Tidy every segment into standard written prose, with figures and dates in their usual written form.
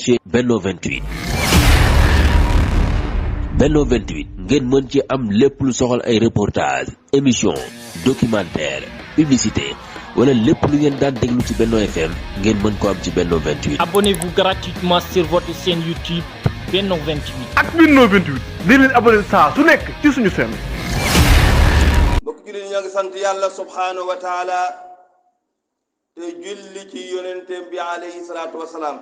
ci Benno 28. Benno 28 ngeen mën ci am lépp lu soxal ay reportage émission documentaire publicité wala lépp lu ngeen daan déglu ci Benno FM ngeen mën ko am ci Benno 28. Abonnez-vous gratuitement sur votre chaîne YouTube Benno 28. ak Benno 28 di leen abonné saa su nekk ci suñu chaîne. mbokk jullit ñoo ngi sant yàlla subhanahu wa taala te julli ci yonenteem bi alayhi salaatu wa salaam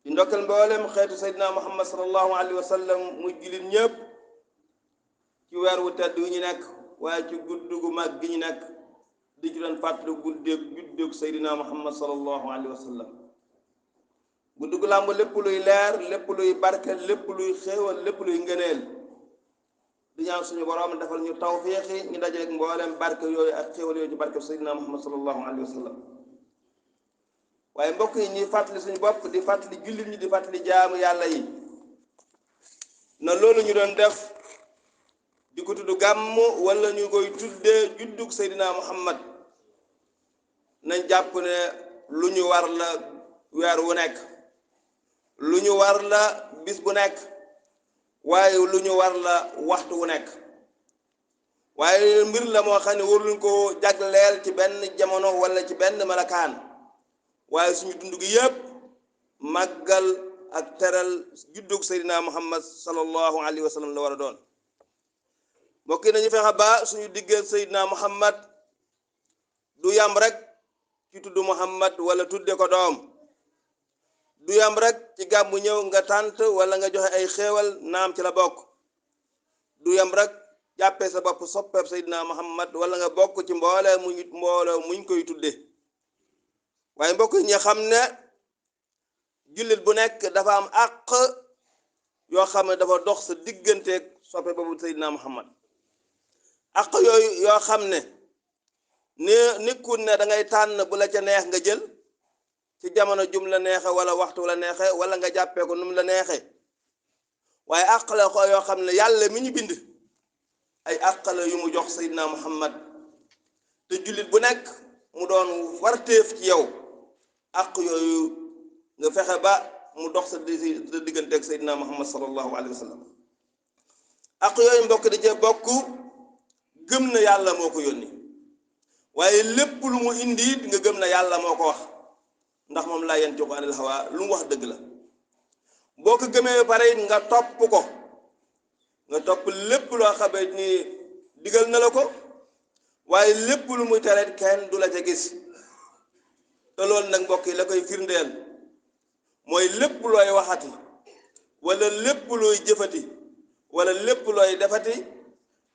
di ndokkal mboolem xeetu Seydina Muhammad sallallahu alayhi wa sallam muy jullit ñëpp ci weer wu tedd wi ñu nekk waaye ci guddi gu mag gi ñu nekk di ci doon fàttali guddeeg Seydina Muhammad sallallahu alayhi wa sallam guddi gu làmb lépp luy leer lépp luy barke lépp luy xéewal lépp luy ngëneel di ñaan suñu borom defal ñu tawfiixi ñu dajeeg mboolem barke yooyu ak xéewal yooyu ci barke Seydina Muhammad sallallahu alayhi wa sallam waaye mbokk yi ñuy fàttali suñu bopp di fàttali jullit ñi di fàttali jaamu yàlla yi na loolu ñu doon def di ko tudd gàmm wala ñu koy tuddee juddug Seydina Muhammad nañ jàpp ne lu ñu war la weer wu nekk lu ñu war la bis bu nekk waaye lu ñu war la waxtu wu nekk waaye mbir la moo xam ne waruñ ko jagleel ci benn jamono wala ci benn malakaan waaye suñu dund gi yëpp màggal ak teral juddug Seydina Muhammad sallallahu alayhi wa sallam la war a doon mbokk yi nañu fexe ba suñu diggee Seydina Muhammad du yam rek ci tudd Muhammad wala tudde ko doom du yam rek ci gàmmu ñëw nga tànt wala nga joxe ay xéewal naam ci la bokk du yam rek jàppee sa bopp soppeeb Seydina Muhammad wala nga bokk ci mbooloo muñ koy tudde waaye mbokk yi ñi xam ne jullit bu nekk dafa am àq yoo xam ne dafa dox sa digganteeg soppe boobu Seydina Muhammad àq yooyu yoo xam ne nekkul ne da ngay tànn bu la ca neex nga jël ci jamono jum la neexe wala waxtu la neexe wala nga jàppee ko num la neexe waaye àq la ko yoo xam ne yàlla mi ñu bind ay àq la yu mu jox Seydina Muhammad te jullit bu nekk mu doon warteef ci yow àq yooyu nga fexe ba mu dox sa diggante ak Seydina Muhammad sallallahu alayhi wa sallam àq yooyu mbokk di cee bokk gëm na yàlla moo ko yónni waaye lépp lu mu indi it nga gëm na yàlla moo ko wax ndax moom laa yantiqu anil hawa lu mu wax dëgg la boo ko gëmee ba pare it nga topp ko nga topp lépp loo xamee ni digal na la ko waaye lépp lu muy tere kenn du la ca gis te loolu nag mbokk yi la koy firndeel mooy lépp looy waxati wala lépp looy jëfati wala lépp looy defati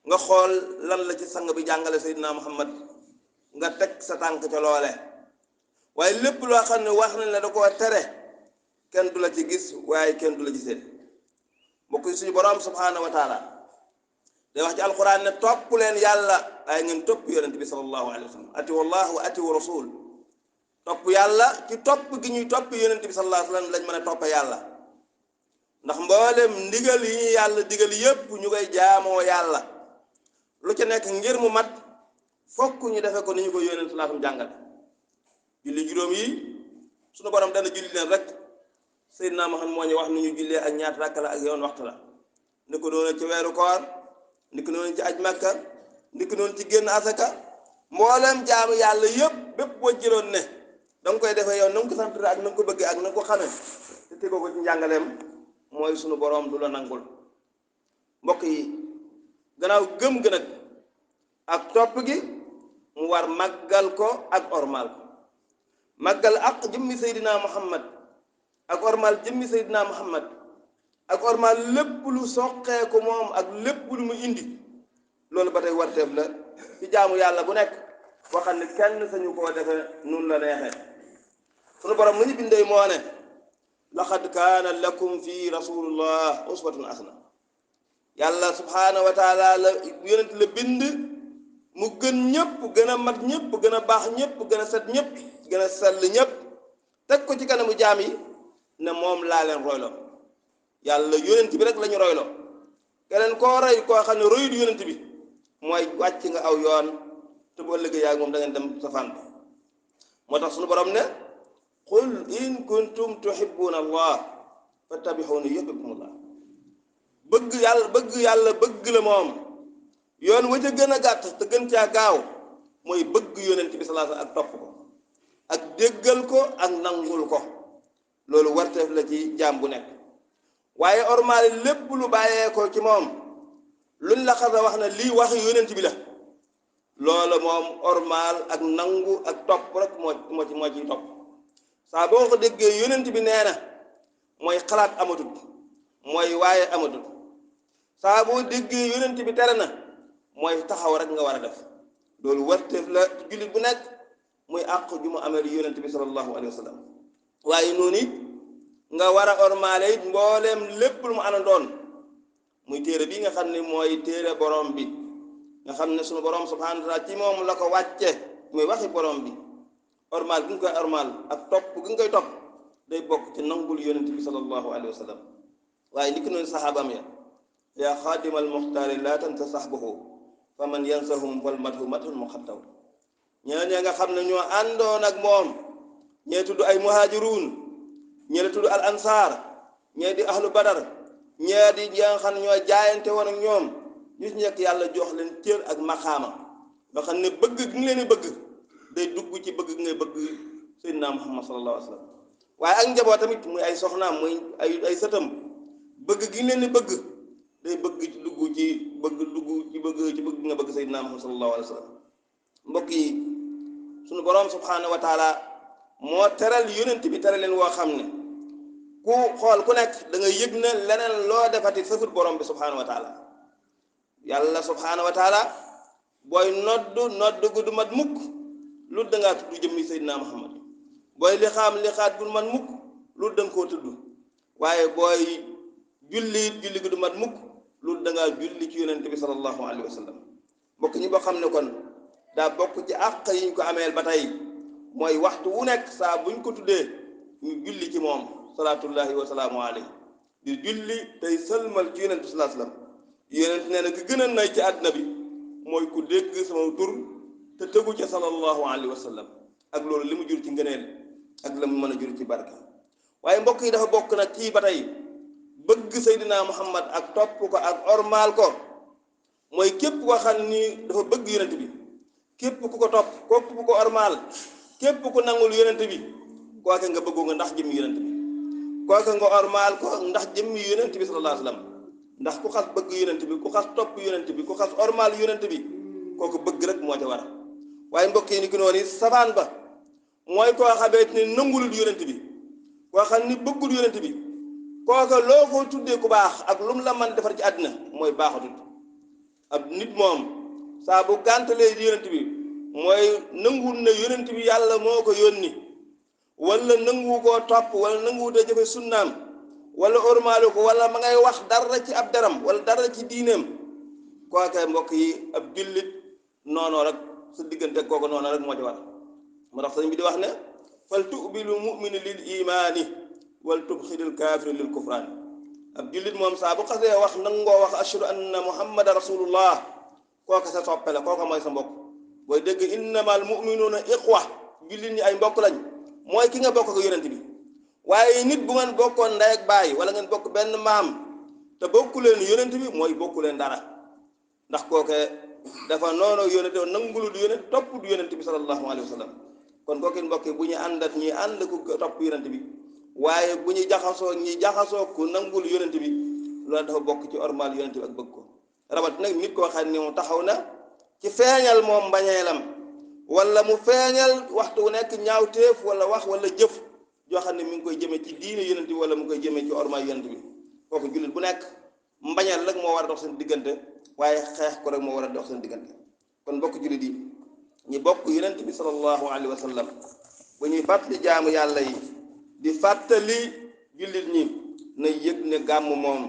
nga xool lan la ci sang bi jàngale Seydina Muhammad nga teg sa tànk ca loole waaye lépp loo xam ne wax nañ la da koo tere kenn du la ci gis waaye kenn du la ci seen mbokk yi suñu borom subhanahu wa taala day wax ci alquran ne topp leen yàlla waaye ngeen topp yonent bi sallallahu alayhi wa sallam ati wallahu wa ati wa rasul topp yàlla ci topp gi ñuy topp yonent bi sallallahu alayhi wa sallam lañ mën a topp yàlla ndax mboolem ndigal yi ñu yàlla digal yépp ñu koy jaamoo yàlla lu ca nekk ngir mu mat fokk ñu defe ko ni ñu ko yonent sallallahu alayhi wa sallam jàngal julli juróom yi suñu borom dana julli leen rek Seydina Muhammad moo ñu wax ni ñu jullee ak ñaata rakk la ak yoon waxtu la ni ko noonu ci weeru koor ni ko noonu ci aj makka ni ko noonu ci génn asaka mboolem jaamu yàlla yëpp bépp boo jëloon ne da nga koy defee yow na nga ko sant ak na nga ko bëggee ak na nga ko xamee te tegoo ko ci njàngaleem mooy sunu borom du la nangul mbokk yi gannaaw gëm gën ak topp gi mu war màggal ko ak ormal ko màggal ak jëmmi Seydina Muhammad ak ormal jëmmi Seydina Muhammad ak ormal lépp lu soqee ko moom ak lépp lu mu indi loolu ba tey warteef la ci jaamu yàlla bu nekk boo xam ne kenn sañu koo defee nun la neexee sunu borom mu ñu bindee moo ne laqad kaana lakum fi rasulillah uswatun hasana yàlla subhanahu wa taala la yonent la bind mu gën ñëpp gën a mat ñëpp gën a baax ñëpp gën a set ñëpp gën a sell ñëpp teg ko ci kanamu jaam yi ne moom laa leen royloo yàlla yonent bi rek la ñu royloo keneen koo roy koo xam ne royul yonent bi mooy wàcc nga aw yoon te bu ëllëgee yaa moom da ngeen dem safaan moo tax suñu borom ne qul in kuntum tuhibbuna allah fattabi'uni yuhibbukum allah bëgg yàlla bëgg la moom yoon wa ca gën a gàtt te gën caa gaaw mooy bëgg yonent bi sallallahu alayhi wasallam ak topp ko ak déggal ko ak nangul ko loolu warteef la ci jaam bu nekk waaye ormaal lépp lu bàyyee ko ci moom luñ la xasa wax na lii waxi yonent bi la loolu moom ormaal ak nangu ak topp rek moo ciy topp saa boo ko déggee yonent bi nee na mooy xalaat amatut mooy waaye amatut saa boo déggee yonent bi tere na mooy taxaw rek nga war a def loolu warteef la jullit bu nekk muy àq ju mu amee yonent bi sallallahu alayhi wa sallam waaye noonu it nga war a ormaale it mbooleem lépp lu mu àndoon muy téere bi nga xam ne mooy téere borom bi nga xam ne sunu borom subhanahu wa taala ci moom la ko wàcce muy waxi borom bi ormaal gi nga koy ormaal ak topp gi nga koy topp day bokk ci nangul yonent bi sallallahu alayhi wa sallam waaye ni ki noonu saxaabaam ya yaa xaadimal muxtaari laa tansa saxbahu fa man yansahum wal madhu madhun muxattaw ñee nga xam ne ñoo àndoon ak moom ñee tudd ay muhaajiruun ñee la tudd al ansaar ñee di ahlu badar ñee di nga xam ne ñoo jaayante woon ak ñoom ñu ci nekk yàlla jox leen cër ak maxaama nga xam ne bëgg gi nga leen di bëgg day dugg ci bëgg gi ngay bëgg Seydina Muhammad sallallahu alayhi wa sallam waaye ak njaboot tamit muy ay soxnaam muy ay sëtam bëgg gi nga leen di bëgg day bëgg ci dugg ci bëgg nga bëgg Seydina Muhammad sallallahu alayhi wa sallam mbokk yi sunu borom subhanahu wa taala moo teral yonent bi teral leen woo xam ne ku xool ku nekk da nga yëg ne leneen loo defati safut borom bi subhanahu wa taala yàlla subhanahu wa taala booy nodd gu du mat mukk lu da ngaa tudd jëmmi Seydina Muhammad booy lixaat gu du mat mukk lu da nga koo tudd waaye booy julli gu du mat mukk lu da ngaa julli ci yonent bi sallallahu alayhi wa sallam mbokk ñi boo xam ne kon daa bokk ci àq yiñ ko ameel ba tey mooy waxtu wu nekk saa buñ ko tuddee ñu julli ci moom salaatullahi wa salaamu alayhi di julli tey sëlmal ci yonent bi sallallahu alayhi wa sallam yonent nee na ki gën a nay ci àdduna bi mooy ku dégg sama tur te tegu ca sallallahu alayhi wa sallam ak loolu li mu jur ci ngëneel ak la mu mën a jur ci barke waaye mbokk yi dafa bokk nag kii ba tey bëgg Seydina Muhammad ak topp ko ak ormaal ko mooy képp koo xam ni dafa bëgg yonent bi képp ku ko topp képp ku ko ormaal képp ku nangul yonent bi kooke nga bëggoo nga ndax jëmmi yonent bi kooke nga ormaal ko ndax jëmmi yonent bi sallallahu alayhi wa sallam ndax ku xas bëgg yonent bi ku xas topp yonent bi ku xas ormaal yonent bi kooku bëgg rek moo ca war waaye mbokk yi ni ki noonu safaan ba mooy koo xamee ne nangulul yonent bi koo xam ni bëggul yonent bi kooka loo ko tuddee ku baax ak lu mu la man defar ci àddina mooy baaxatut ab nit moom saa bu gàntalee yonent bi mooy nanguwul ne yonent bi yàlla moo ko yónni wala nanguwu koo topp wala nanguwu te jëfe sunnaam wala ormaalu ko wala ma ngay wax dara ci ab daram wala dara ci diineem kooka mbokk yi ab jullit noonu rek sa diggante kooku noonu rek moo ci war moo tax sëñ bi di wax ne fal tu'bilu mu'mini lil imaani wal tubxidil kaafiri lil kufraani ab jullit moom saa bu xasee wax nangoo wax ashhadu anna muhammadan rasulullah kooka sa soppe la kooka mooy sa mbokk booy dégg innamal mu'minuuna ixwa jullit ñi ay mbokk lañ mooy ki nga bokk ak yonent bi waaye nit bu ngeen bokkoon ndey ak baay wala ngeen bokk benn maam te bokku leen yonent bi mooy bokku leen dara ndax kooke dafa noonu yonent nangulu du yonent topp du yonent bi sallallahu alayhi wa sallam kon kooku mbokk bu ñu àndat ñi ànd ku topp yonent bi waaye bu ñu jaxasoo ku nangul yonent bi loolu dafa bokk ci ormal yonent bi ak bëgg ko rawat nag nit koo xam ne moom taxaw na ci feeñal moom mbañeelam wala mu feeñal waxtu wu nekk ñaawteef wala wax wala jëf joo xam ne mi ngi koy jëmee ci diine yonent bi wala mu koy jëmee ci ormal yonent bi kooku jullit bu nekk mbañeel rek moo war a dox seen diggante waaye xeex ko rek moo war a dox seen diggante kon bokk jullit yi ñi bokk yonent bi sallallahu alayhi wa sallam bu ñuy fàttali jaamu yàlla yi di fàttali jullit ñi na yëg ne gàmm moom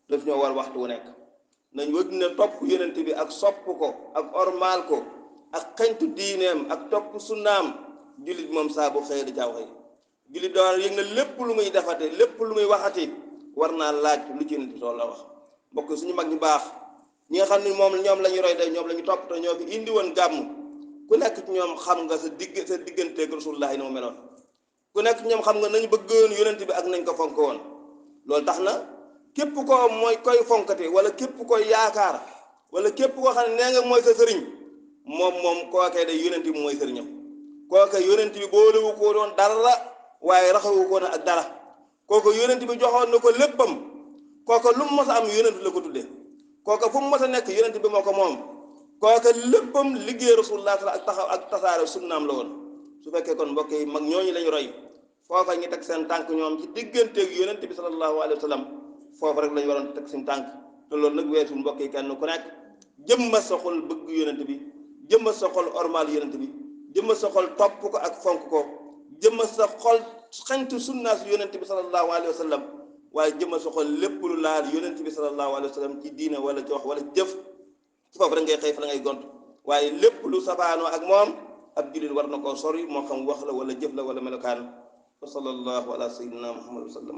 daf ñoo war waxtu wu nekk nañ wëgg ne topp yonent bi ak sopp ko ak ormaal ko ak xeñtu diineem ak topp sunnaam jullit moom saa bu xëy di jaaw xëy jullit doon yëg ne lépp lu muy defate lépp lu muy waxati war naa laaj lu ci yonent bi la wax mbokk suñu mag ñu baax ñi nga xam ne moom ñoom la ñu roy tey ñoom la ñu topp te ñoo fi indi woon gàmm ku nekk ci ñoom xam nga sa digganteeg rasulullahi ni mu meloon ku nekk ñoom xam nga nañ bëggoon yonent bi ak nañ ko fonk woon loolu tax na képp koo mooy koy fonkate wala képp koy yaakaar wala képp koo xam ne nee nga mooy sa sëriñ moom kookee day yonent bi mooy sëriñam kooke yonent bi boolewu ko doon dara waaye raxawu ko na ak dara kooku yonent bi joxoon na ko léppam kooku lu mu mës a am yonent la ko tuddee kooku fu mu mës a nekk yonent bi moo ko moom kooku léppam liggéey rasulullah ak taxaw ak tasaare sunnaam la woon su fekkee kon mbokk yi mag ñooñu lañu roy foofa ñi teg seen tànk ñoom ci digganteeg yonent bi sallallahu alayhi wa sallam foofu rek lañu waroon teg seen tànk te loolu nag weesul mbokk yi kenn ku nekk jëmma sa xol bëgg yonent bi jëmma sa xol ormal yonent bi jëmma sa xol topp ko ak fonk ko jëmma sa xol xañtu sunnaas yonent bi sallallahu alayhi wa sallam waaye jëmma sa xol lépp lu laal yonent bi sallallahu alayhi wa sallam ci diina wala ci wax wala jëf foofu rek ngay xëy fa la ngay gont waaye lépp lu safaanoo ak moom ab jullit war na koo sori moo xam wax la wala jëf la wala melokaan wa sallallahu ala sayyidina muhammad wa sallam